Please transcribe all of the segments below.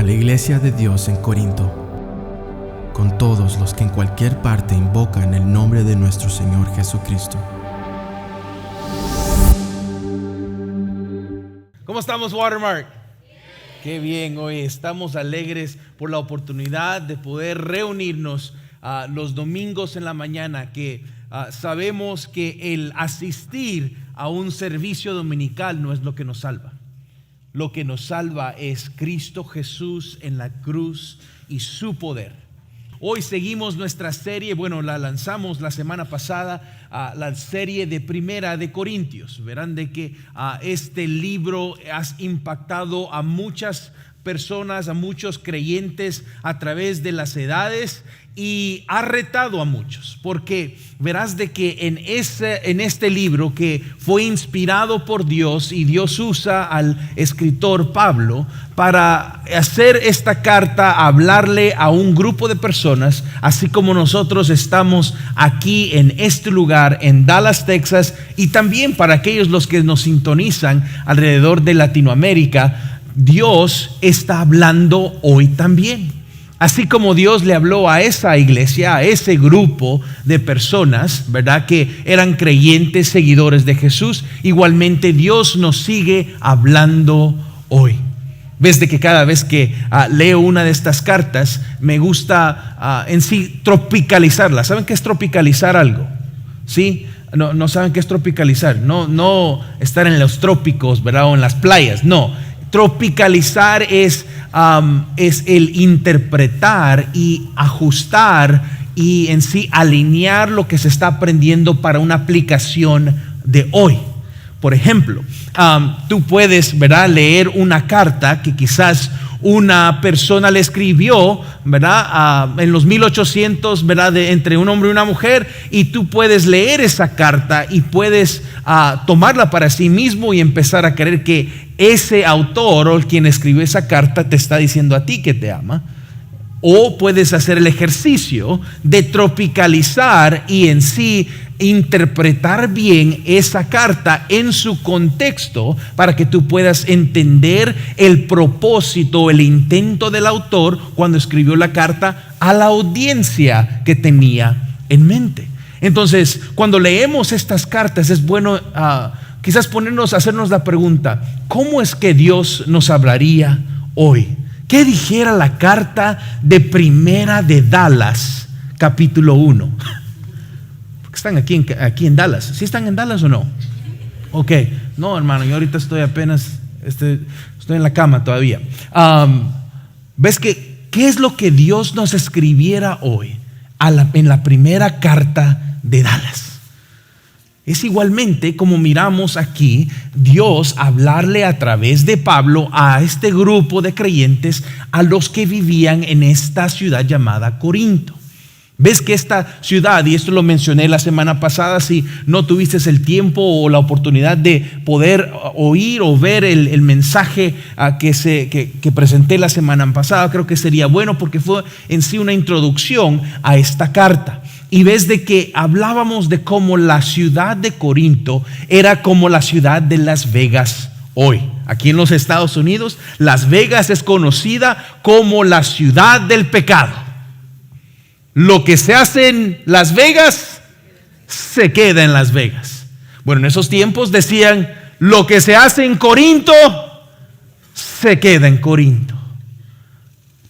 la Iglesia de Dios en Corinto, con todos los que en cualquier parte invocan el nombre de nuestro Señor Jesucristo. ¿Cómo estamos, Watermark? Qué bien, hoy estamos alegres por la oportunidad de poder reunirnos los domingos en la mañana, que sabemos que el asistir a un servicio dominical no es lo que nos salva. Lo que nos salva es Cristo Jesús en la cruz y su poder. Hoy seguimos nuestra serie, la lanzamos la semana pasada, la serie de Primera de Corintios. Verán de que este libro ha impactado a muchas personas, a muchos creyentes a través de las edades, y ha retado a muchos, porque verás de que en este libro, que fue inspirado por Dios, y Dios usa al escritor Pablo para hacer esta carta, hablarle a un grupo de personas, así como nosotros estamos aquí en este lugar en Dallas, Texas, y también para aquellos los que nos sintonizan alrededor de Latinoamérica. Dios está hablando hoy también. Así como Dios le habló a esa iglesia, a ese grupo de personas, ¿verdad?, que eran creyentes, seguidores de Jesús, igualmente Dios nos sigue hablando hoy. Ves de que cada vez que leo una de estas cartas, me gusta en sí tropicalizarla. ¿Saben qué es tropicalizar algo? ¿Sí? No saben qué es tropicalizar. No estar en los trópicos, ¿verdad?, o en las playas. No. Tropicalizar es el interpretar y ajustar y en sí alinear lo que se está aprendiendo para una aplicación de hoy. Por ejemplo, tú puedes, ¿verdad?, leer una carta que quizás una persona le escribió, ¿verdad?, en los 1800, ¿verdad?, entre un hombre y una mujer, y tú puedes leer esa carta y puedes tomarla para sí mismo y empezar a creer que ese autor o quien escribió esa carta te está diciendo a ti que te ama. O puedes hacer el ejercicio de tropicalizar y en sí interpretar bien esa carta en su contexto, para que tú puedas entender el propósito, el intento del autor cuando escribió la carta a la audiencia que tenía en mente. Entonces, cuando leemos estas cartas, es bueno quizás hacernos la pregunta: ¿cómo es que Dios nos hablaría hoy? ¿Qué dijera la carta de Primera de Dallas, capítulo 1? Porque están aquí en Dallas. ¿Sí están en Dallas o no? Ok. No, hermano, yo ahorita estoy en la cama todavía. ¿Ves qué es lo que Dios nos escribiera hoy en la primera carta de Dallas? Es igualmente como miramos aquí, Dios hablarle a través de Pablo a este grupo de creyentes, a los que vivían en esta ciudad llamada Corinto. Ves que esta ciudad, y esto lo mencioné la semana pasada, si no tuviste el tiempo o la oportunidad de poder oír o ver el mensaje que presenté la semana pasada, creo que sería bueno, porque fue en sí una introducción a esta carta. Y ves de que hablábamos de cómo la ciudad de Corinto era como la ciudad de Las Vegas hoy. Aquí en los Estados Unidos, Las Vegas es conocida como la ciudad del pecado. Lo que se hace en Las Vegas se queda en Las Vegas. Bueno, en esos tiempos decían: lo que se hace en Corinto se queda en Corinto.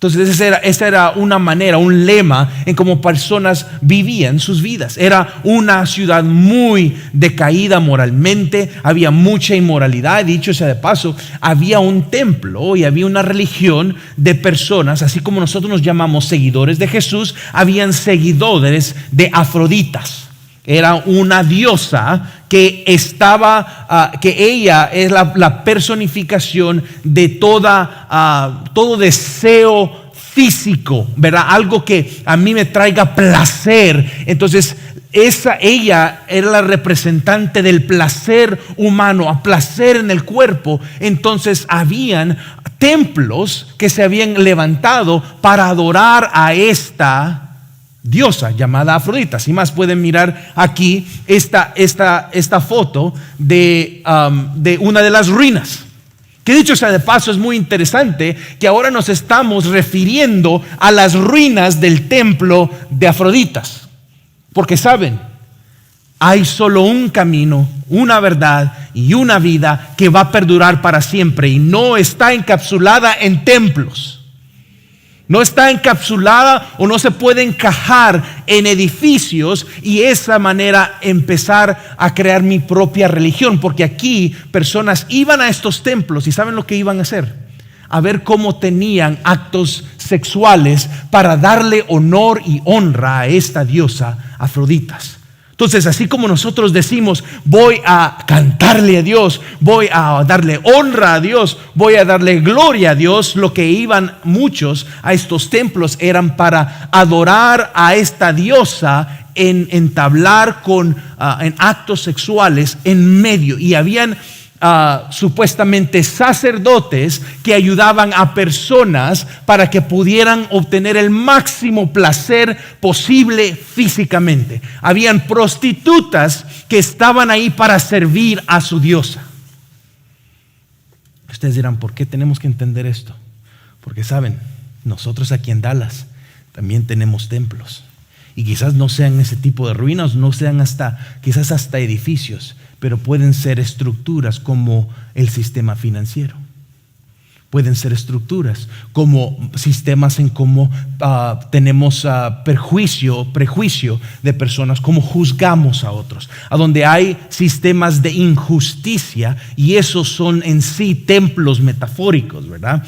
Entonces esa era una manera, un lema en cómo personas vivían sus vidas. Era una ciudad muy decaída moralmente, había mucha inmoralidad. Dicho sea de paso, había un templo y había una religión de personas, así como nosotros nos llamamos seguidores de Jesús, habían seguidores de Afroditas. Era una diosa que que ella es la personificación de todo deseo físico, ¿verdad? Algo que a mí me traiga placer. Entonces, ella era la representante del placer humano, a placer en el cuerpo. Entonces, habían templos que se habían levantado para adorar a esta diosa llamada Afrodita. Si más pueden mirar aquí esta foto de una de las ruinas Que dicho sea de paso, es muy interesante que ahora nos estamos refiriendo a las ruinas del templo de Afroditas. Porque saben, hay solo un camino, una verdad y una vida que va a perdurar para siempre y no está encapsulada en templos. No está encapsulada o no se puede encajar en edificios y de esa manera empezar a crear mi propia religión. Porque aquí personas iban a estos templos y ¿saben lo que iban a hacer? A ver cómo tenían actos sexuales para darle honor y honra a esta diosa Afroditas. Entonces, así como nosotros decimos, voy a cantarle a Dios, voy a darle honra a Dios, voy a darle gloria a Dios, lo que iban muchos a estos templos eran para adorar a esta diosa en entablar en actos sexuales en medio. Y habían supuestamente sacerdotes que ayudaban a personas para que pudieran obtener el máximo placer posible físicamente. Habían prostitutas que estaban ahí para servir a su diosa. Ustedes dirán, ¿por qué tenemos que entender esto? Porque saben, nosotros aquí en Dallas también tenemos templos. Y quizás no sean ese tipo de ruinas, no sean quizás hasta edificios, pero pueden ser estructuras como el sistema financiero. Pueden ser estructuras como sistemas en cómo tenemos prejuicio de personas, cómo juzgamos a otros, a donde hay sistemas de injusticia y esos son en sí templos metafóricos, ¿verdad?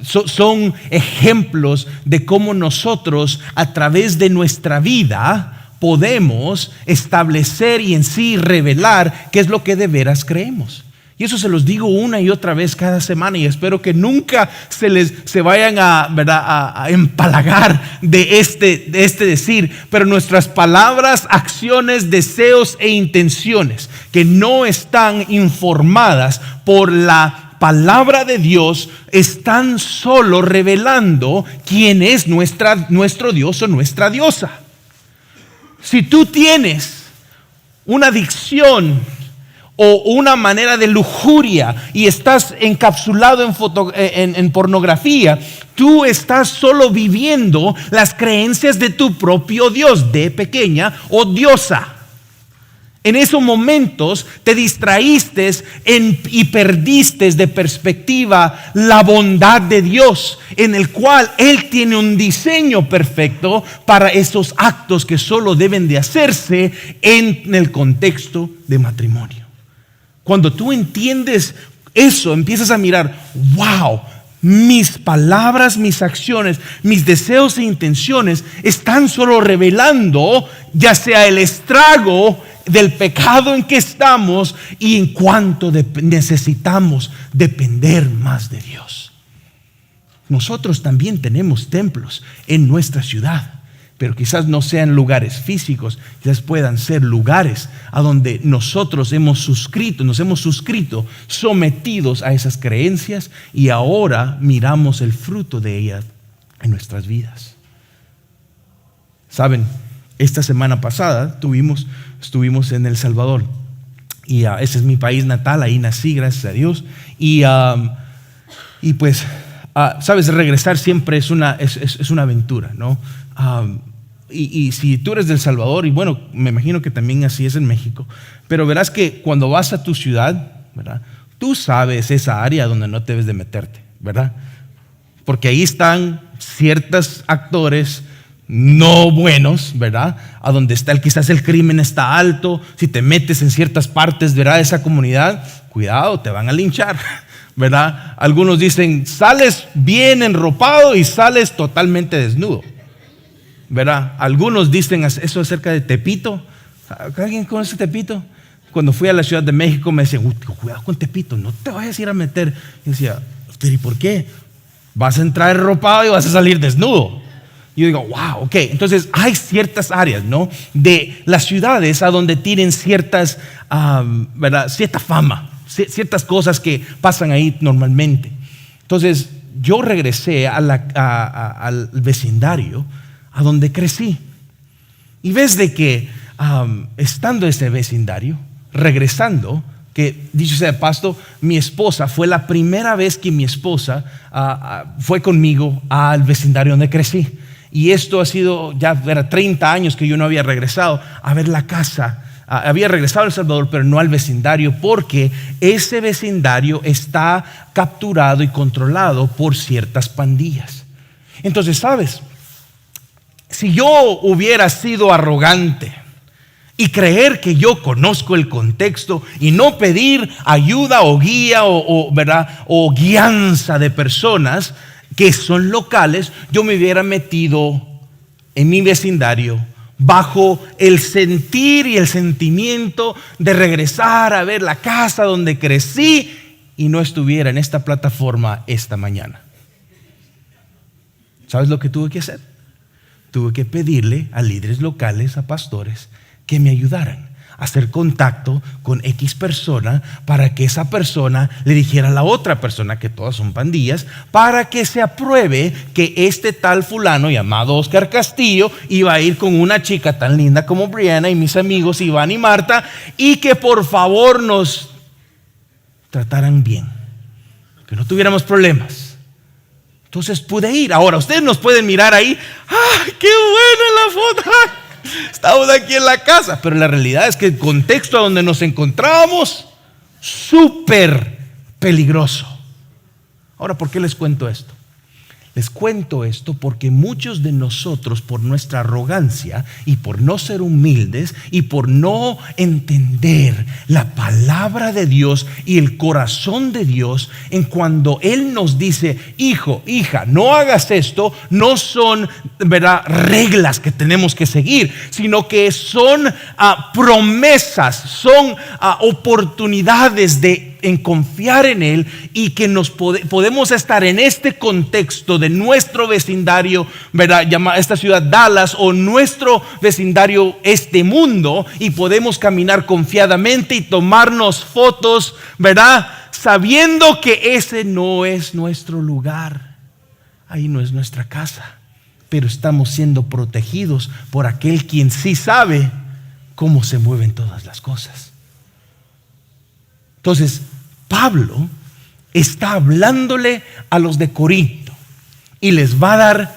Son ejemplos de cómo nosotros a través de nuestra vida podemos establecer y en sí revelar qué es lo que de veras creemos. Y eso se los digo una y otra vez cada semana y espero que nunca se vayan a empalagar de este decir. Pero nuestras palabras, acciones, deseos e intenciones que no están informadas por la palabra de Dios están solo revelando quién es nuestro Dios o nuestra diosa. Si tú tienes una adicción o una manera de lujuria y estás encapsulado en pornografía, tú estás solo viviendo las creencias de tu propio Dios, de pequeña o diosa. En esos momentos te distraíste y perdiste de perspectiva la bondad de Dios, en el cual Él tiene un diseño perfecto para esos actos que solo deben de hacerse en el contexto de matrimonio. Cuando tú entiendes eso, empiezas a mirar, wow, mis palabras, mis acciones, mis deseos e intenciones están solo revelando ya sea el estrago del pecado en que estamos y en cuanto necesitamos depender más de Dios. Nosotros también tenemos templos en nuestra ciudad, pero quizás no sean lugares físicos, quizás puedan ser lugares a donde nosotros nos hemos suscrito sometidos a esas creencias y ahora miramos el fruto de ellas en nuestras vidas. Saben, esta semana pasada estuvimos en El Salvador y ese es mi país natal, ahí nací, gracias a Dios. Y pues, sabes, regresar siempre es una aventura, ¿no? Y si tú eres de El Salvador, y bueno, me imagino que también así es en México, pero verás que cuando vas a tu ciudad, ¿verdad? Tú sabes esa área donde no debes de meterte, ¿verdad? Porque ahí están ciertos actores no buenos, ¿verdad? A donde quizás el crimen está alto. Si te metes en ciertas partes, ¿verdad?, de esa comunidad, cuidado, te van a linchar, ¿verdad? Algunos dicen, sales bien enropado y sales totalmente desnudo, ¿verdad? Algunos dicen eso acerca de Tepito. ¿Alguien conoce Tepito? Cuando fui a la Ciudad de México me decían, cuidado con Tepito, no te vayas a ir a meter. Y decía, ¿y por qué? Vas a entrar enropado y vas a salir desnudo. Y yo digo, wow, ok. Entonces hay ciertas áreas, ¿no?, de las ciudades a donde tienen ciertas, ¿verdad?, cierta fama, ciertas cosas que pasan ahí normalmente. Entonces yo regresé al vecindario a donde crecí. Y ves de que estando en ese vecindario, regresando, que dicho sea de paso, mi esposa fue la primera vez que mi esposa fue conmigo al vecindario donde crecí. Y esto ha sido, ya era 30 años que yo no había regresado a ver la casa. Había regresado a El Salvador, pero no al vecindario, porque ese vecindario está capturado y controlado por ciertas pandillas. Entonces, ¿sabes? Si yo hubiera sido arrogante y creer que yo conozco el contexto y no pedir ayuda o guía o guianza de personas que son locales, yo me hubiera metido en mi vecindario bajo el sentir y el sentimiento de regresar a ver la casa donde crecí y no estuviera en esta plataforma esta mañana. ¿Sabes lo que tuve que hacer? Tuve que pedirle a líderes locales, a pastores, que me ayudaran a hacer contacto con X persona para que esa persona le dijera a la otra persona, que todas son pandillas, para que se apruebe que este tal fulano llamado Oscar Castillo iba a ir con una chica tan linda como Brianna y mis amigos Iván y Marta, y que por favor nos trataran bien, que no tuviéramos problemas. Entonces pude ir. Ahora ustedes nos pueden mirar ahí, ¡ay, qué buena la foto! Estamos aquí en la casa, pero la realidad es que el contexto donde nos encontrábamos, súper peligroso. Ahora, ¿por qué les cuento esto? Les cuento esto porque muchos de nosotros, por nuestra arrogancia y por no ser humildes y por no entender la palabra de Dios y el corazón de Dios, en cuando Él nos dice, hijo, hija, no hagas esto, no son, ¿verdad?, reglas que tenemos que seguir, sino que son promesas, son oportunidades en confiar en Él, y que nos podemos estar en este contexto de nuestro vecindario, ¿verdad?, esta ciudad Dallas, o nuestro vecindario este mundo, y podemos caminar confiadamente y tomarnos fotos, ¿verdad?, sabiendo que ese no es nuestro lugar, ahí no es nuestra casa, pero estamos siendo protegidos por aquel quien sí sabe cómo se mueven todas las cosas. Entonces, Pablo está hablándole a los de Corinto y les va a dar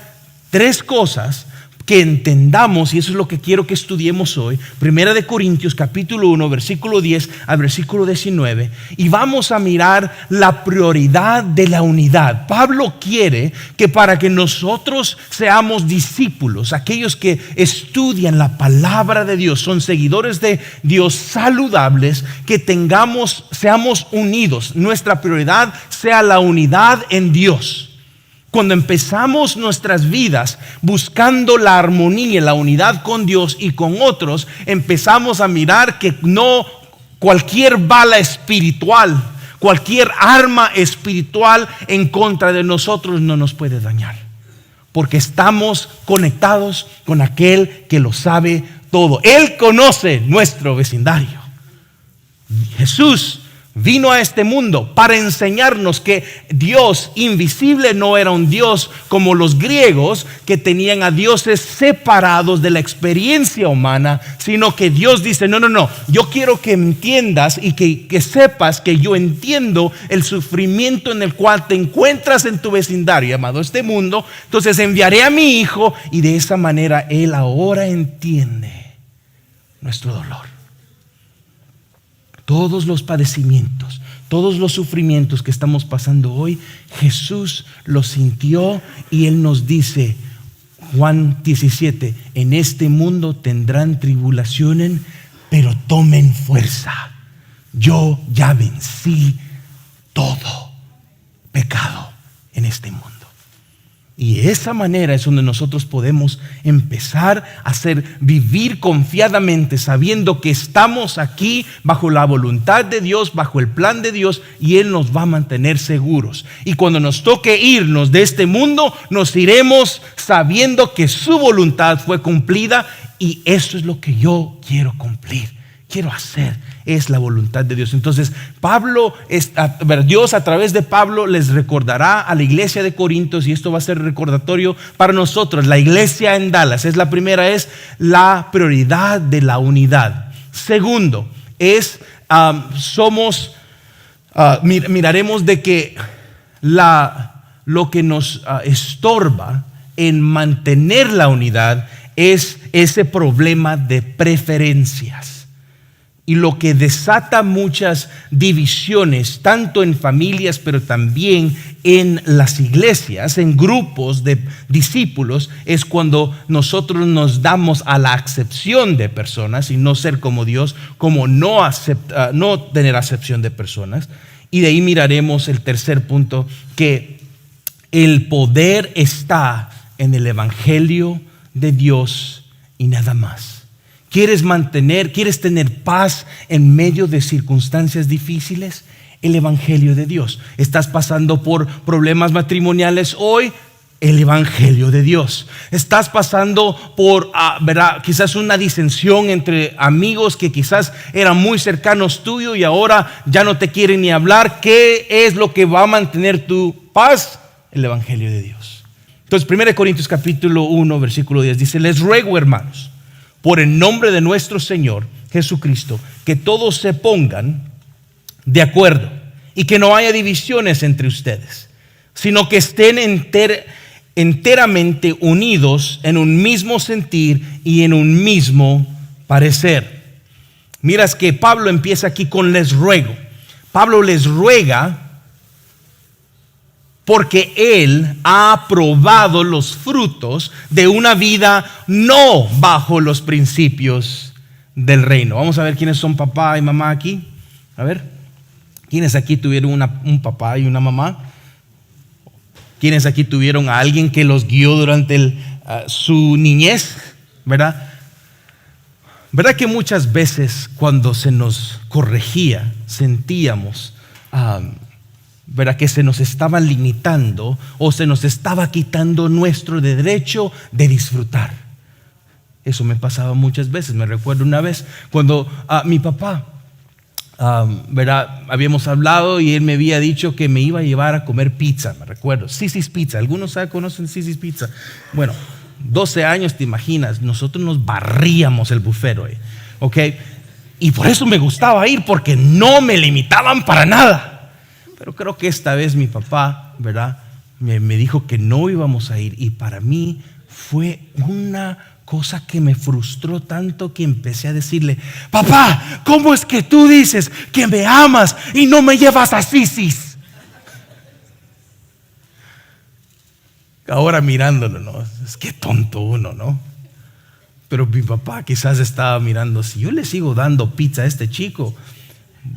3 cosas que entendamos, y eso es lo que quiero que estudiemos hoy. Primera de Corintios capítulo 1, versículo 10 al versículo 19, y vamos a mirar la prioridad de la unidad. Pablo quiere que para que nosotros seamos discípulos, aquellos que estudian la palabra de Dios, son seguidores de Dios saludables, que seamos unidos. Nuestra prioridad sea la unidad en Dios. Cuando empezamos nuestras vidas buscando la armonía, la unidad con Dios y con otros, empezamos a mirar que no cualquier bala espiritual, cualquier arma espiritual en contra de nosotros no nos puede dañar, porque estamos conectados con aquel que lo sabe todo. Él conoce nuestro vecindario. Jesús vino a este mundo para enseñarnos que Dios invisible no era un Dios como los griegos, que tenían a dioses separados de la experiencia humana, sino que Dios dice, no, yo quiero que entiendas y que sepas que yo entiendo el sufrimiento en el cual te encuentras en tu vecindario llamado este mundo. Entonces enviaré a mi Hijo, y de esa manera Él ahora entiende nuestro dolor. Todos los padecimientos, todos los sufrimientos que estamos pasando hoy, Jesús los sintió, y Él nos dice, Juan 17, en este mundo tendrán tribulaciones, pero tomen fuerza. Yo ya vencí todo pecado en este mundo. Y de esa manera es donde nosotros podemos empezar a vivir confiadamente, sabiendo que estamos aquí bajo la voluntad de Dios, bajo el plan de Dios, y Él nos va a mantener seguros. Y cuando nos toque irnos de este mundo, nos iremos sabiendo que su voluntad fue cumplida, y eso es lo que yo quiero cumplir, quiero hacer. Es la voluntad de Dios. Entonces Dios a través de Pablo les recordará a la iglesia de Corintios, y esto va a ser recordatorio para nosotros, la iglesia en Dallas. La primera es la prioridad de la unidad. Segundo es miraremos de que lo que nos estorba en mantener la unidad es ese problema de preferencias. Y lo que desata muchas divisiones, tanto en familias, pero también en las iglesias, en grupos de discípulos, es cuando nosotros nos damos a la acepción de personas y no ser como Dios, como no tener acepción de personas. Y de ahí miraremos el tercer punto, que el poder está en el evangelio de Dios y nada más. ¿Quieres tener paz en medio de circunstancias difíciles? El evangelio de Dios. ¿Estás pasando por problemas matrimoniales hoy? El evangelio de Dios. ¿Estás pasando por quizás una disensión entre amigos que quizás eran muy cercanos tuyo y ahora ya no te quieren ni hablar? ¿Qué es lo que va a mantener tu paz? El evangelio de Dios. Entonces 1 Corintios capítulo 1 versículo 10 dice: les ruego, hermanos, por el nombre de nuestro Señor Jesucristo, que todos se pongan de acuerdo y que no haya divisiones entre ustedes, sino que estén enteramente unidos en un mismo sentir y en un mismo parecer. Miras que Pablo empieza aquí con les ruego. Pablo les ruega porque él ha probado los frutos de una vida no bajo los principios del reino. Vamos a ver quiénes son papá y mamá aquí. A ver, ¿quiénes aquí tuvieron un papá y una mamá? ¿Quiénes aquí tuvieron a alguien que los guió durante su niñez? ¿Verdad? ¿Verdad que muchas veces cuando se nos corregía sentíamos ¿verdad? Que se nos estaba limitando o se nos estaba quitando nuestro derecho de disfrutar? Eso me pasaba muchas veces. Me recuerdo una vez cuando mi papá, ¿verdad? Habíamos hablado y él me había dicho que me iba a llevar a comer pizza. Me recuerdo, Sisi's Pizza. ¿Algunos conocen Sisi's Pizza? Bueno, 12 años, te imaginas, nosotros nos barríamos el buffet, ¿ok? Y por eso me gustaba ir, porque no me limitaban para nada. Pero creo que esta vez mi papá, ¿verdad? Me dijo que no íbamos a ir, y para mí fue una cosa que me frustró tanto que empecé a decirle: papá, ¿cómo es que tú dices que me amas y no me llevas a Sisi's? Ahora mirándolo, ¿no? Es que tonto uno, ¿no? Pero mi papá quizás estaba mirando: si yo le sigo dando pizza a este chico,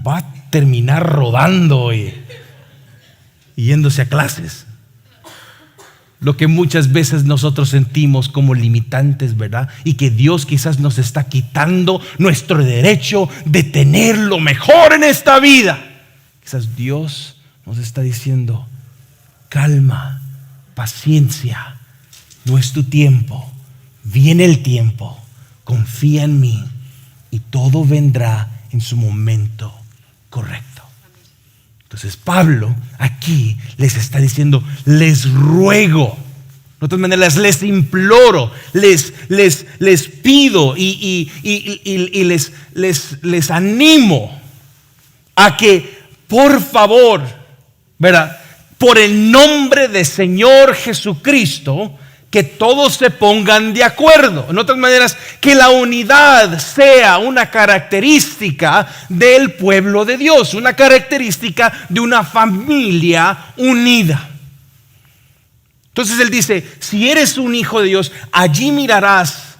va a terminar rodando y yéndose a clases. Lo que muchas veces nosotros sentimos como limitantes, ¿verdad? Y que Dios quizás nos está quitando nuestro derecho de tener lo mejor en esta vida. Quizás Dios nos está diciendo: calma, paciencia, no es tu tiempo, viene el tiempo, confía en mí y todo vendrá en su momento correcto. Entonces Pablo aquí les está diciendo: les ruego, de otras maneras les imploro, les pido y les animo a que por favor, ¿verdad? Por el nombre del Señor Jesucristo, que todos se pongan de acuerdo. En otras maneras, que la unidad sea una característica del pueblo de Dios, una característica de una familia unida. Entonces él dice: si eres un hijo de Dios, allí mirarás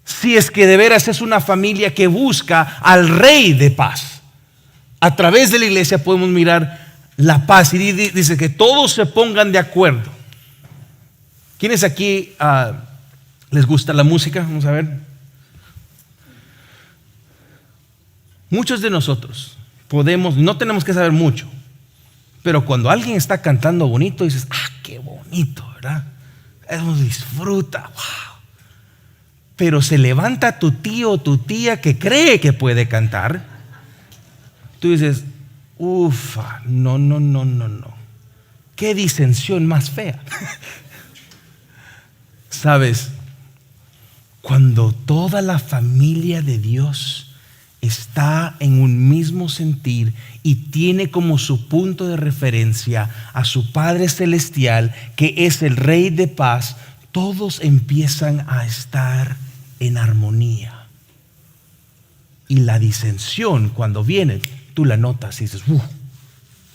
si es que de veras es una familia que busca al Rey de paz. A través de la iglesia podemos mirar la paz, y dice que todos se pongan de acuerdo. ¿Quiénes aquí les gusta la música? Vamos a ver. Muchos de nosotros no tenemos que saber mucho, pero cuando alguien está cantando bonito, dices: qué bonito, ¿verdad? Eso disfruta, wow. Pero se levanta tu tío o tu tía que cree que puede cantar. Tú dices: ufa, no. Qué disensión más fea. ¿Sabes? Cuando toda la familia de Dios está en un mismo sentir y tiene como su punto de referencia a su Padre Celestial, que es el Rey de paz, todos empiezan a estar en armonía. Y la disensión, cuando viene, tú la notas y dices,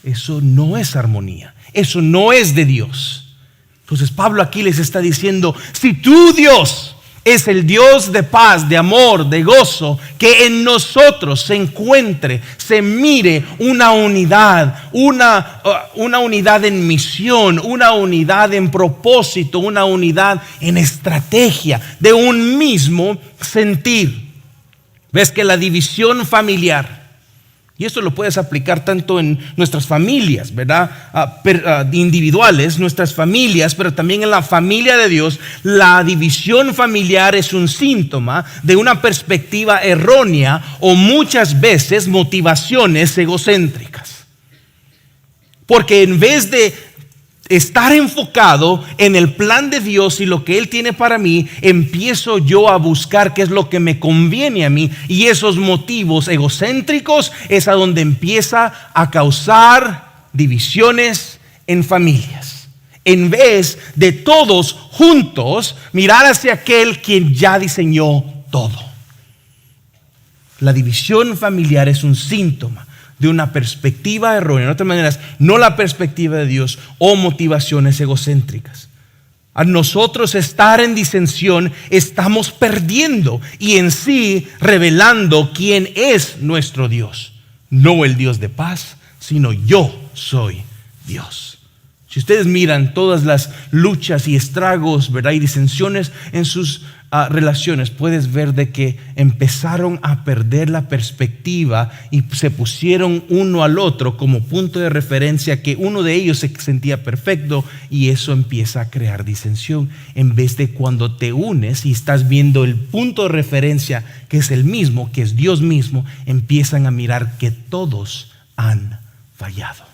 eso no es armonía, eso no es de Dios. Entonces Pablo aquí les está diciendo, si tu Dios es el Dios de paz, de amor, de gozo, que en nosotros se encuentre, se mire una unidad, una unidad en misión, una unidad en propósito, una unidad en estrategia, de un mismo sentir. Ves que la división familiar, y esto lo puedes aplicar tanto en nuestras familias, ¿verdad? Individuales, nuestras familias, pero también en la familia de Dios. La división familiar es un síntoma de una perspectiva errónea o muchas veces motivaciones egocéntricas. Porque en vez de estar enfocado en el plan de Dios y lo que Él tiene para mí, empiezo yo a buscar qué es lo que me conviene a mí, y esos motivos egocéntricos es a donde empieza a causar divisiones en familias. En vez de todos juntos mirar hacia aquel quien ya diseñó todo. La división familiar es un síntoma de una perspectiva errónea, en otras maneras, no la perspectiva de Dios, o motivaciones egocéntricas. A nosotros estar en disensión, estamos perdiendo y en sí revelando quién es nuestro Dios. No el Dios de paz, sino yo soy Dios. Si ustedes miran todas las luchas y estragos, ¿verdad?, y disensiones en sus relaciones, puedes ver de que empezaron a perder la perspectiva y se pusieron uno al otro como punto de referencia, que uno de ellos se sentía perfecto, y eso empieza a crear disensión. En vez de cuando te unes y estás viendo el punto de referencia que es el mismo, que es Dios mismo, empiezan a mirar que todos han fallado.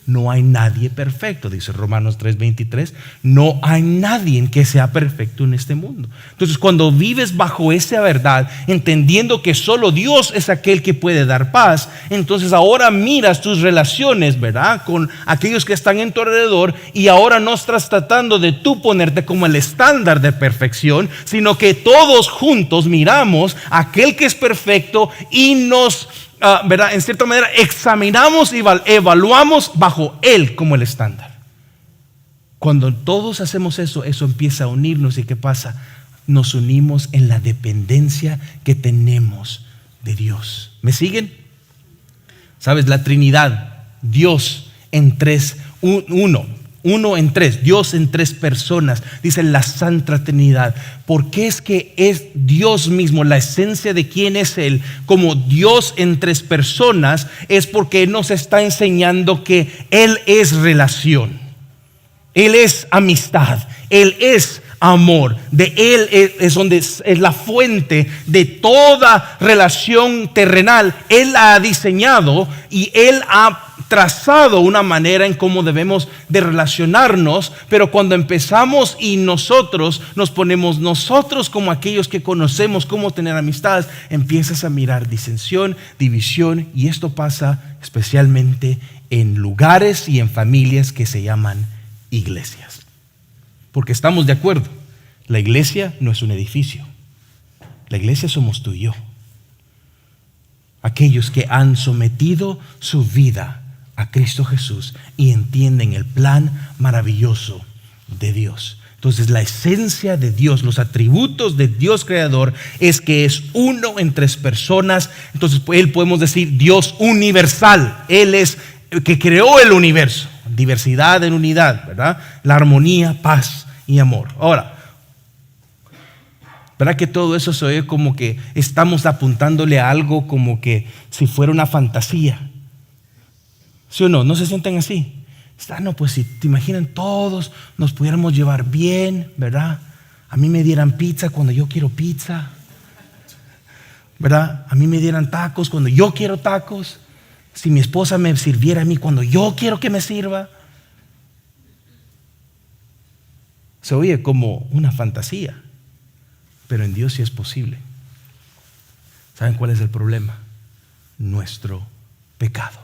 No hay nadie perfecto, dice Romanos 3:23. No hay nadie que sea perfecto en este mundo. Entonces, cuando vives bajo esa verdad, entendiendo que solo Dios es aquel que puede dar paz, entonces ahora miras tus relaciones, ¿verdad?, con aquellos que están en tu alrededor, y ahora no estás tratando de tú ponerte como el estándar de perfección, sino que todos juntos miramos a aquel que es perfecto y nos ¿verdad?, en cierta manera examinamos y evaluamos bajo Él como el estándar. Cuando todos hacemos eso, eso empieza a unirnos. ¿Y qué pasa? Nos unimos en la dependencia que tenemos de Dios. ¿Me siguen? ¿Sabes? La Trinidad, Dios en tres, uno en tres, Dios en tres personas, dice la Santa Trinidad. Porque es que es Dios mismo, la esencia de quién es Él, como Dios en tres personas, es porque Él nos está enseñando que Él es relación, Él es amistad, Él es amor. De Él es donde es la fuente de toda relación terrenal. Él la ha diseñado y Él ha trazado una manera en cómo debemos de relacionarnos, pero cuando empezamos y nosotros nos ponemos nosotros como aquellos que conocemos cómo tener amistades, empiezas a mirar disensión, división, y esto pasa especialmente en lugares y en familias que se llaman iglesias. Porque estamos de acuerdo, la iglesia no es un edificio, la iglesia somos tú y yo, aquellos que han sometido su vida a Cristo Jesús y entienden el plan maravilloso de Dios. Entonces, la esencia de Dios, los atributos de Dios creador, es que es uno en tres personas. Entonces, Él, podemos decir, Dios universal. Él es el que creó el universo, diversidad en unidad, ¿verdad? La armonía, paz y amor. Ahora, ¿verdad que todo eso se oye como que estamos apuntándole a algo como que si fuera una fantasía? ¿Sí o no? ¿No se sienten así? No, pues si te imaginan todos nos pudiéramos llevar bien, ¿verdad? A mí me dieran pizza cuando yo quiero pizza, ¿verdad? A mí me dieran tacos cuando yo quiero tacos. Si mi esposa me sirviera a mí cuando yo quiero que me sirva. Se oye como una fantasía, pero en Dios sí es posible. ¿Saben cuál es el problema? Nuestro pecado.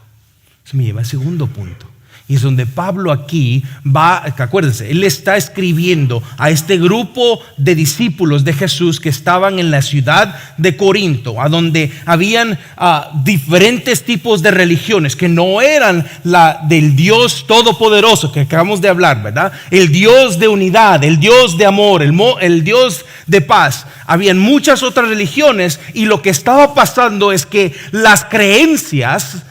Eso me lleva al segundo punto. Y es donde Pablo aquí va, acuérdense, él está escribiendo a este grupo de discípulos de Jesús que estaban en la ciudad de Corinto, a donde habían diferentes tipos de religiones que no eran la del Dios todopoderoso que acabamos de hablar, ¿verdad? El Dios de unidad, el Dios de amor, el Dios de paz. Habían muchas otras religiones y lo que estaba pasando es que las creencias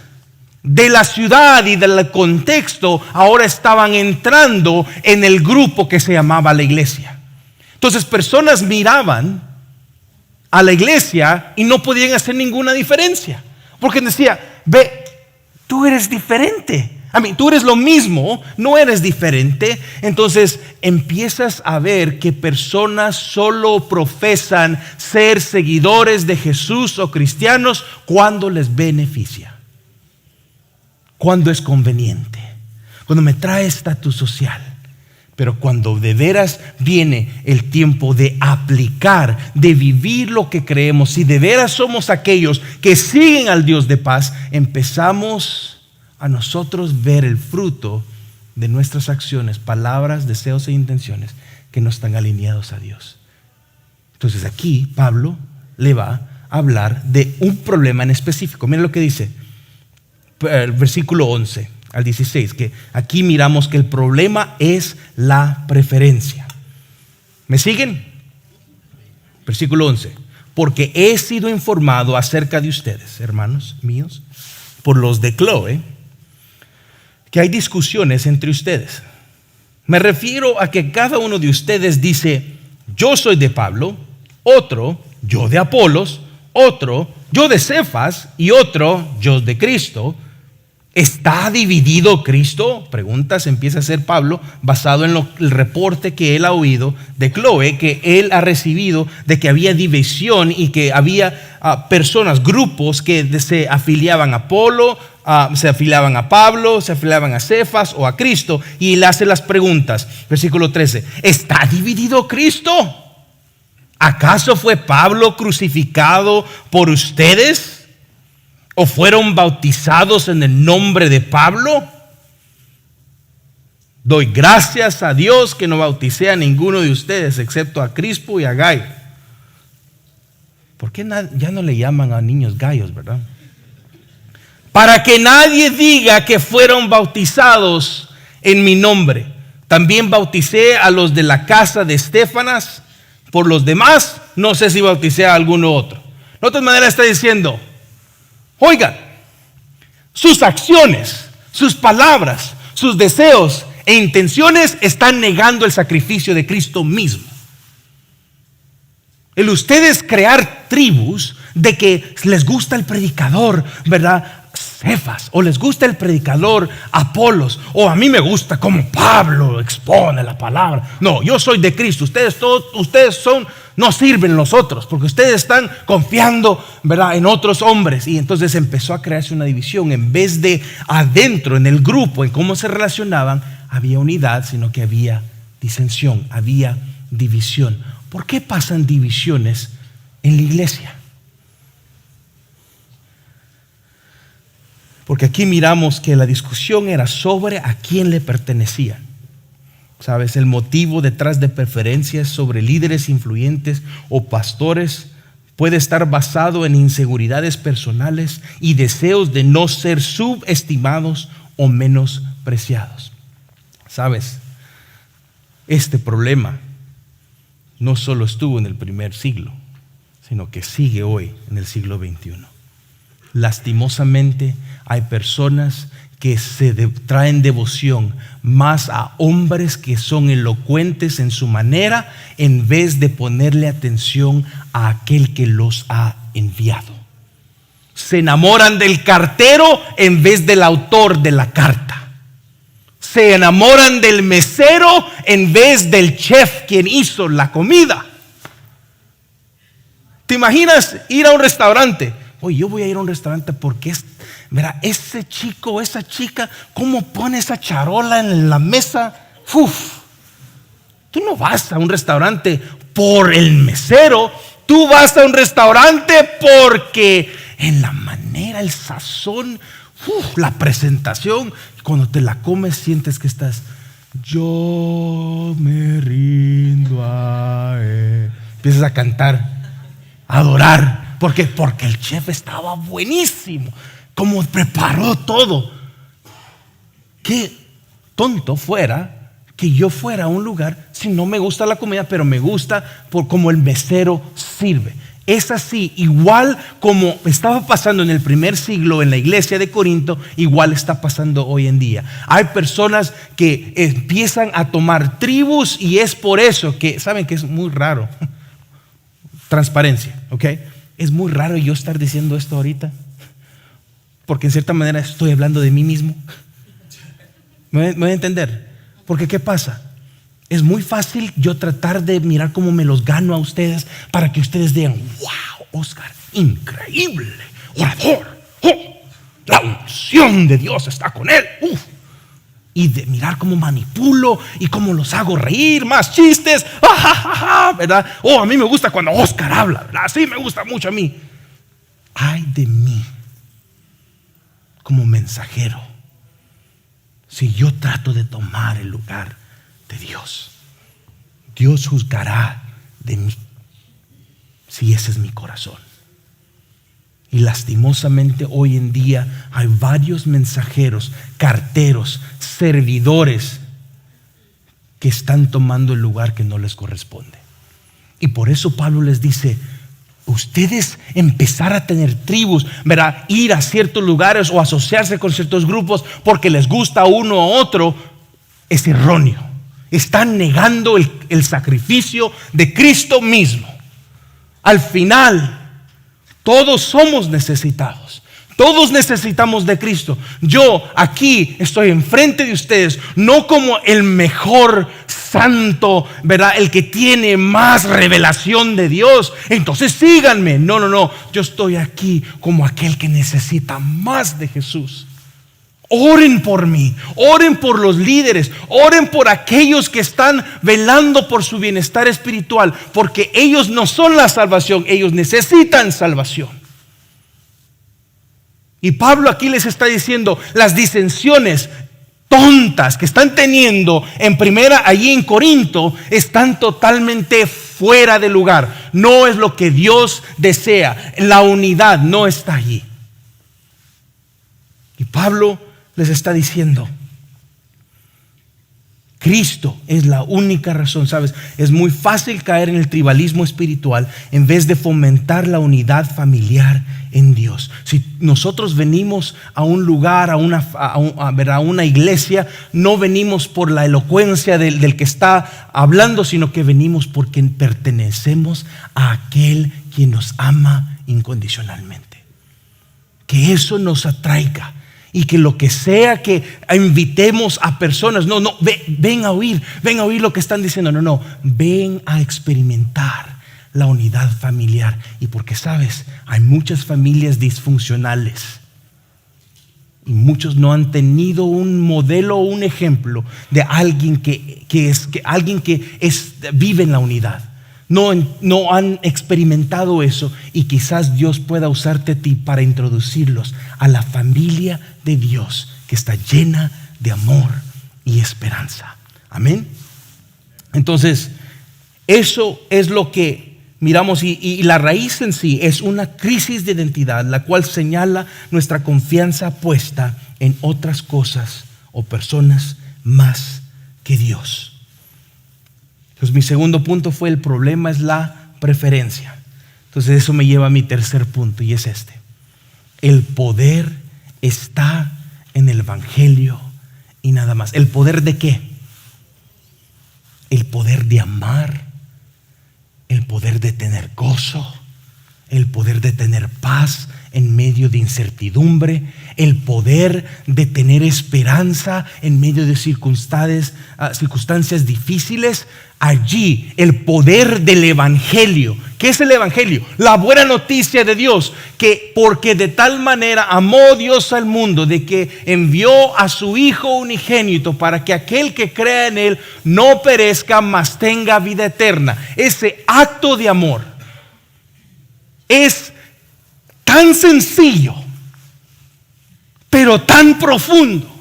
de la ciudad y del contexto ahora estaban entrando en el grupo que se llamaba la iglesia. Entonces personas miraban a la iglesia y no podían hacer ninguna diferencia, porque decía, ve, tú eres diferente. Tú eres lo mismo, no eres diferente. Entonces empiezas a ver que personas solo profesan ser seguidores de Jesús o cristianos cuando les beneficia, cuando es conveniente, cuando me trae estatus social. Pero cuando de veras viene el tiempo de aplicar, de vivir lo que creemos, si de veras somos aquellos que siguen al Dios de paz, empezamos a nosotros ver el fruto de nuestras acciones, palabras, deseos e intenciones que no están alineados a Dios. Entonces aquí Pablo le va a hablar de un problema en específico. Miren lo que dice el versículo 11 al 16, que aquí miramos que el problema es la preferencia. ¿Me siguen? Versículo 11. Porque he sido informado acerca de ustedes, hermanos míos, por los de Cloe, que hay discusiones entre ustedes. Me refiero a que cada uno de ustedes dice, yo soy de Pablo, otro, yo de Apolos, otro, yo de Cefas, y otro, yo de Cristo. ¿Está dividido Cristo? Preguntas, empieza a hacer Pablo basado en el reporte que él ha oído de Cloe, que él ha recibido de que había división y que había personas, grupos que se afiliaban a Apolo, se afiliaban a Pablo, se afiliaban a Cefas o a Cristo, y él hace las preguntas. Versículo 13, ¿está dividido Cristo? ¿Acaso fue Pablo crucificado por ustedes? ¿O fueron bautizados en el nombre de Pablo? Doy gracias a Dios que no bauticé a ninguno de ustedes excepto a Crispo y a Gayo. ¿Por qué ya no le llaman a niños gallos, verdad? Para que nadie diga que fueron bautizados en mi nombre. También bauticé a los de la casa de Estéfanas. Por los demás, no sé si bauticé a alguno otro. De otra manera está diciendo, oigan, sus acciones, sus palabras, sus deseos e intenciones están negando el sacrificio de Cristo mismo. El ustedes crear tribus de que les gusta el predicador, ¿verdad? Cefas, o les gusta el predicador Apolos, o a mí me gusta como Pablo expone la palabra. No, yo soy de Cristo, ustedes no sirven los otros, porque ustedes están confiando, ¿verdad?, en otros hombres. Y entonces empezó a crearse una división. En vez de adentro, en el grupo, en cómo se relacionaban, había unidad, sino que había disensión, había división. ¿Por qué pasan divisiones en la iglesia? Porque aquí miramos que la discusión era sobre a quién le pertenecía. ¿Sabes? El motivo detrás de preferencias sobre líderes influyentes o pastores puede estar basado en inseguridades personales y deseos de no ser subestimados o menospreciados. ¿Sabes? Este problema no solo estuvo en el primer siglo, sino que sigue hoy en el siglo XXI. Lastimosamente hay personas que traen devoción más a hombres que son elocuentes en su manera, en vez de ponerle atención a aquel que los ha enviado. Se enamoran del cartero en vez del autor de la carta. Se enamoran del mesero en vez del chef quien hizo la comida. ¿Te imaginas ir a un restaurante? Oye, yo voy a ir a un restaurante porque mira, ese chico, esa chica, ¿cómo pone esa charola en la mesa? Uf. Tú no vas a un restaurante por el mesero, Tú vas a un restaurante porque en la manera, el sazón, la presentación, cuando te la comes sientes que estás, yo me rindo a él. Empiezas a cantar, a adorar. ¿Por qué? Porque el chef estaba buenísimo. Como preparó todo. Qué tonto fuera que yo fuera a un lugar si no me gusta la comida, pero me gusta por como el mesero sirve. Es así, igual como estaba pasando en el primer siglo en la iglesia de Corinto, igual está pasando hoy en día. Hay personas que empiezan a tomar tribus y es por eso que, ¿saben que es muy raro? Transparencia, ¿ok? Es muy raro yo estar diciendo esto ahorita, porque en cierta manera estoy hablando de mí mismo. ¿Me voy a entender? Porque ¿qué pasa? Es muy fácil yo tratar de mirar cómo me los gano a ustedes para que ustedes digan, wow, Oscar, increíble, orador, la unción de Dios está con él. Y de mirar cómo manipulo y cómo los hago reír, más chistes, ¿verdad? A mí me gusta cuando Oscar habla, ¿verdad? Sí, me gusta mucho a mí. Ay de mí como mensajero si yo trato de tomar el lugar de Dios. Dios juzgará de mí si ese es mi corazón. Y lastimosamente hoy en día hay varios mensajeros, carteros, servidores que están tomando el lugar que no les corresponde. Y por eso Pablo les dice, ustedes empezar a tener tribus, ¿verdad? Ir a ciertos lugares o asociarse con ciertos grupos porque les gusta uno u otro, es erróneo. Están negando el sacrificio de Cristo mismo. Al final, todos somos necesitados. Todos necesitamos de Cristo. Yo aquí estoy enfrente de ustedes, no como el mejor santo, ¿verdad? El que tiene más revelación de Dios. Entonces síganme. No. Yo estoy aquí como aquel que necesita más de Jesús. Oren por mí, oren por los líderes, oren por aquellos que están velando por su bienestar espiritual, porque ellos no son la salvación, ellos necesitan salvación. Y Pablo aquí les está diciendo las disensiones tontas que están teniendo allí en Corinto están totalmente fuera de lugar. No es lo que Dios desea. La unidad no está allí. Y Pablo les está diciendo, Cristo es la única razón, ¿sabes? Es muy fácil caer en el tribalismo espiritual en vez de fomentar la unidad familiar en Dios. Si nosotros venimos a un lugar, a una iglesia, no venimos por la elocuencia del que está hablando, sino que venimos porque pertenecemos a aquel quien nos ama incondicionalmente. Que eso nos atraiga. Y que lo que sea que invitemos a personas, ven a oír lo que están diciendo, ven a experimentar la unidad familiar. Y porque sabes, hay muchas familias disfuncionales y muchos no han tenido un modelo o un ejemplo de alguien que vive en la unidad. No han experimentado eso y quizás Dios pueda usarte a ti para introducirlos a la familia de Dios que está llena de amor y esperanza. Amén. Entonces, eso es lo que miramos y la raíz en sí es una crisis de identidad, la cual señala nuestra confianza puesta en otras cosas o personas más que Dios. Entonces mi segundo punto fue el problema es la preferencia. Entonces eso me lleva a mi tercer punto y es este. El poder está en el evangelio y nada más. ¿El poder de qué? El poder de amar, el poder de tener gozo, el poder de tener paz en medio de incertidumbre, el poder de tener esperanza en medio de circunstancias difíciles. Allí el poder del evangelio. ¿Qué es el evangelio? La buena noticia de Dios, que porque de tal manera amó Dios al mundo de que envió a su Hijo unigénito para que aquel que crea en él no perezca, mas tenga vida eterna. Ese acto de amor es tan sencillo, pero tan profundo,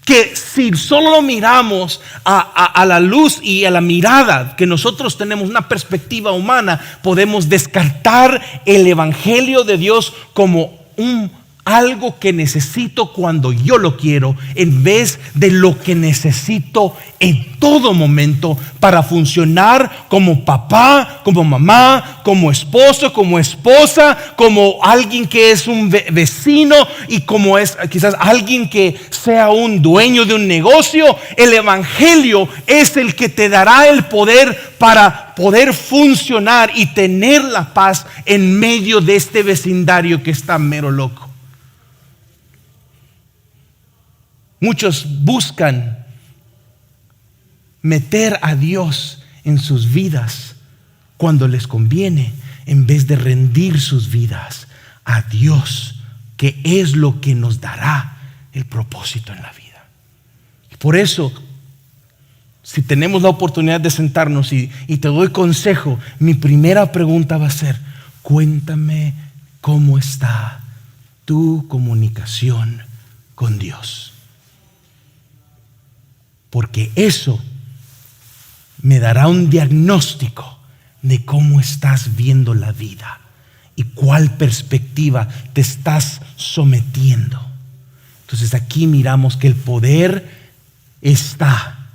que si solo lo miramos a la luz y a la mirada que nosotros tenemos, una perspectiva humana, podemos descartar el evangelio de Dios como algo que necesito cuando yo lo quiero, en vez de lo que necesito en todo momento para funcionar como papá, como mamá, como esposo, como esposa, como alguien que es un vecino y como es quizás alguien que sea un dueño de un negocio. El evangelio es el que te dará el poder para poder funcionar y tener la paz en medio de este vecindario que está mero loco. Muchos buscan meter a Dios en sus vidas cuando les conviene, en vez de rendir sus vidas a Dios, que es lo que nos dará el propósito en la vida. Y por eso, si tenemos la oportunidad de sentarnos y te doy consejo, mi primera pregunta va a ser: cuéntame cómo está tu comunicación con Dios. Porque eso me dará un diagnóstico de cómo estás viendo la vida y cuál perspectiva te estás sometiendo. Entonces aquí miramos que el poder está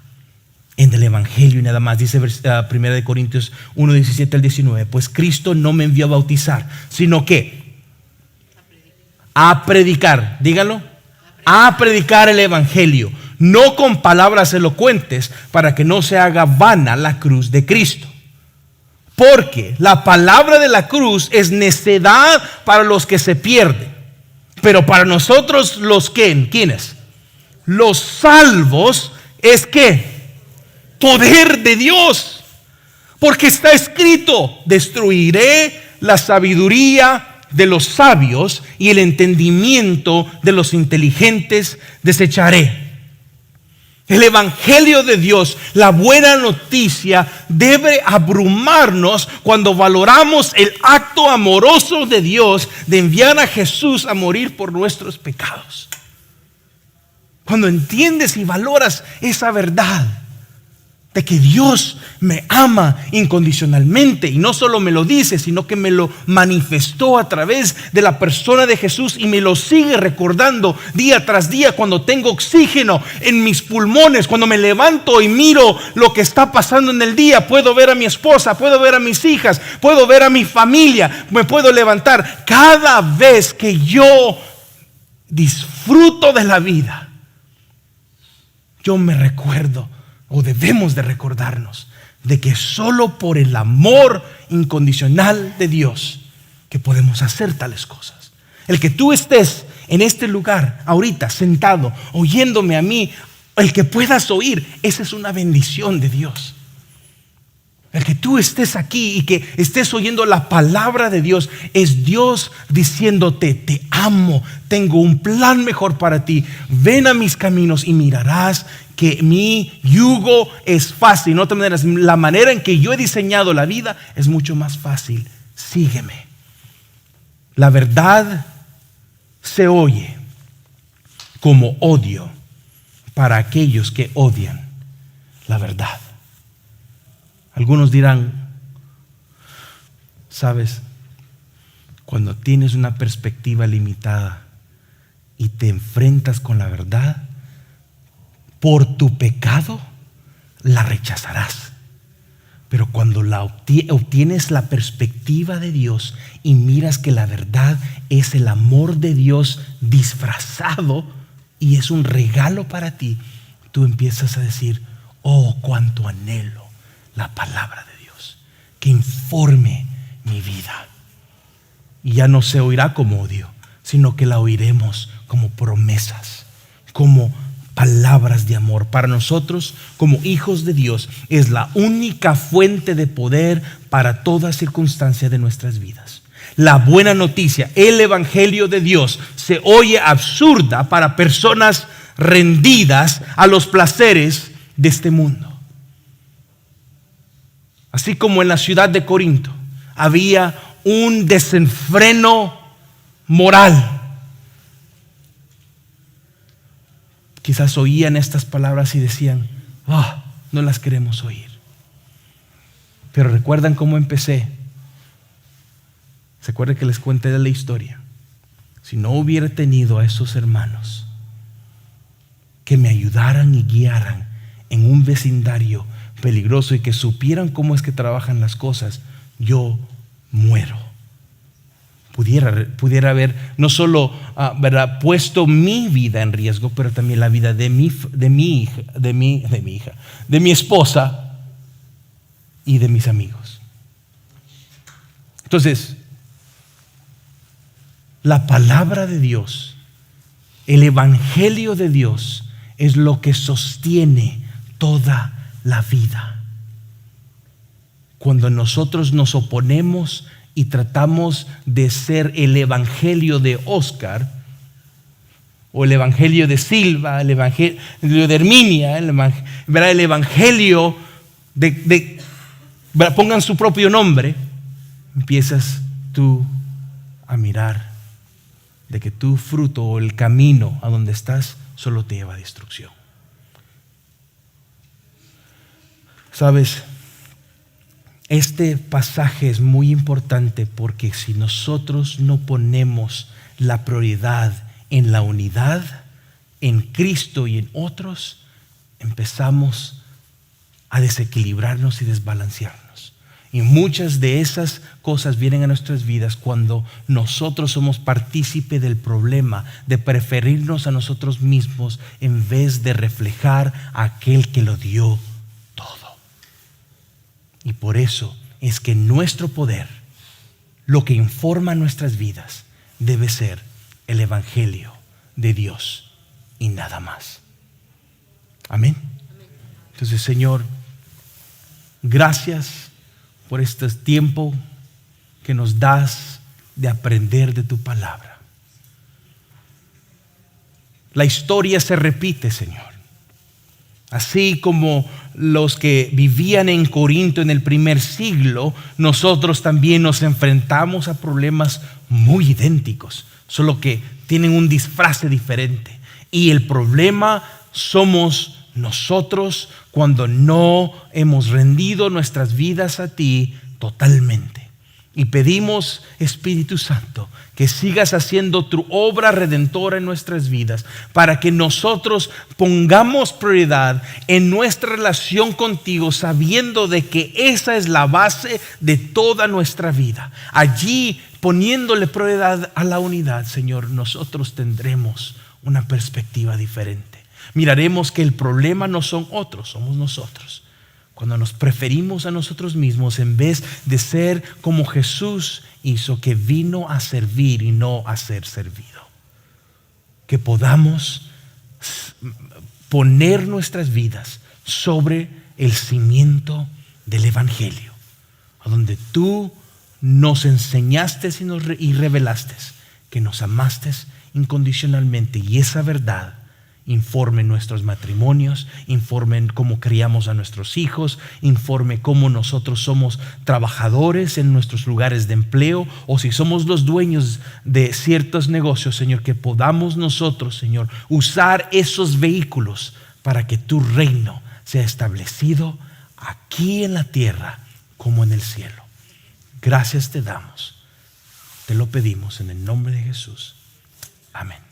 en el evangelio y nada más. Dice 1 Corintios 1, 17 al 19: pues Cristo no me envió a bautizar, sino que a predicar, díganlo, a predicar el evangelio, no con palabras elocuentes, para que no se haga vana la cruz de Cristo. Porque la palabra de la cruz es necedad para los que se pierden, pero para nosotros los que, ¿quiénes? Los salvos, es que poder de Dios. Porque está escrito: destruiré la sabiduría de los sabios y el entendimiento de los inteligentes desecharé. El evangelio de Dios, la buena noticia, debe abrumarnos cuando valoramos el acto amoroso de Dios de enviar a Jesús a morir por nuestros pecados. Cuando entiendes y valoras esa verdad de que Dios me ama incondicionalmente, y no solo me lo dice, sino que me lo manifestó a través de la persona de Jesús y me lo sigue recordando día tras día cuando tengo oxígeno en mis pulmones, cuando me levanto y miro lo que está pasando en el día, puedo ver a mi esposa, puedo ver a mis hijas, puedo ver a mi familia, me puedo levantar. Cada vez que yo disfruto de la vida, yo me recuerdo, o debemos de recordarnos, de que solo por el amor incondicional de Dios que podemos hacer tales cosas. El que tú estés en este lugar ahorita sentado oyéndome a mí, el que puedas oír, esa es una bendición de Dios. El que tú estés aquí y que estés oyendo la palabra de Dios, es Dios diciéndote: te amo, tengo un plan mejor para ti, ven a mis caminos y mirarás que mi yugo es fácil. No te maneras, la manera en que yo he diseñado la vida es mucho más fácil. Sígueme. La verdad se oye como odio para aquellos que odian la verdad. Algunos dirán: sabes, cuando tienes una perspectiva limitada y te enfrentas con la verdad, por tu pecado la rechazarás. Pero cuando obtienes la perspectiva de Dios y miras que la verdad es el amor de Dios disfrazado y es un regalo para ti, tú empiezas a decir: oh, cuánto anhelo la palabra de Dios, que informe mi vida. Y ya no se oirá como odio, sino que la oiremos como promesas, como palabras de amor. Para nosotros, como hijos de Dios, es la única fuente de poder para toda circunstancia de nuestras vidas. La buena noticia, el evangelio de Dios, se oye absurda para personas rendidas a los placeres de este mundo. Así como en la ciudad de Corinto había un desenfreno moral. Quizás oían estas palabras y decían, no las queremos oír. Pero recuerdan cómo empecé. ¿Se acuerdan que les conté de la historia? Si no hubiera tenido a esos hermanos que me ayudaran y guiaran en un vecindario peligroso y que supieran cómo es que trabajan las cosas, yo muero. Pudiera haber no solo puesto mi vida en riesgo, pero también la vida de mi esposa y de mis amigos. Entonces, la palabra de Dios, el evangelio de Dios, es lo que sostiene toda la vida. Cuando nosotros nos oponemos y tratamos de ser el evangelio de Oscar, o el evangelio de Silva, el evangelio de Herminia, el evangelio de pongan su propio nombre, empiezas tú a mirar de que tu fruto o el camino a donde estás solo te lleva a destrucción. ¿Sabes? Este pasaje es muy importante porque si nosotros no ponemos la prioridad en la unidad, en Cristo y en otros, empezamos a desequilibrarnos y desbalancearnos. Y muchas de esas cosas vienen a nuestras vidas cuando nosotros somos partícipe del problema de preferirnos a nosotros mismos en vez de reflejar a aquel que lo dio todo. Y por eso es que nuestro poder, lo que informa nuestras vidas, debe ser el evangelio de Dios y nada más. Amén. Entonces, Señor, gracias por este tiempo que nos das de aprender de tu palabra. La historia se repite, Señor. Así como los que vivían en Corinto en el primer siglo, nosotros también nos enfrentamos a problemas muy idénticos, solo que tienen un disfraz diferente. Y el problema somos nosotros cuando no hemos rendido nuestras vidas a ti totalmente. Y pedimos, Espíritu Santo, que sigas haciendo tu obra redentora en nuestras vidas para que nosotros pongamos prioridad en nuestra relación contigo, sabiendo de que esa es la base de toda nuestra vida. Allí, poniéndole prioridad a la unidad, Señor, nosotros tendremos una perspectiva diferente. Miraremos que el problema no son otros, somos nosotros. Cuando nos preferimos a nosotros mismos en vez de ser como Jesús hizo, que vino a servir y no a ser servido. Que podamos poner nuestras vidas sobre el cimiento del evangelio, a donde tú nos enseñaste y revelaste que nos amaste incondicionalmente, y esa verdad informe nuestros matrimonios, informe cómo criamos a nuestros hijos, informe cómo nosotros somos trabajadores en nuestros lugares de empleo, o si somos los dueños de ciertos negocios, Señor, que podamos nosotros, Señor, usar esos vehículos para que tu reino sea establecido aquí en la tierra como en el cielo. Gracias te damos, te lo pedimos en el nombre de Jesús. Amén.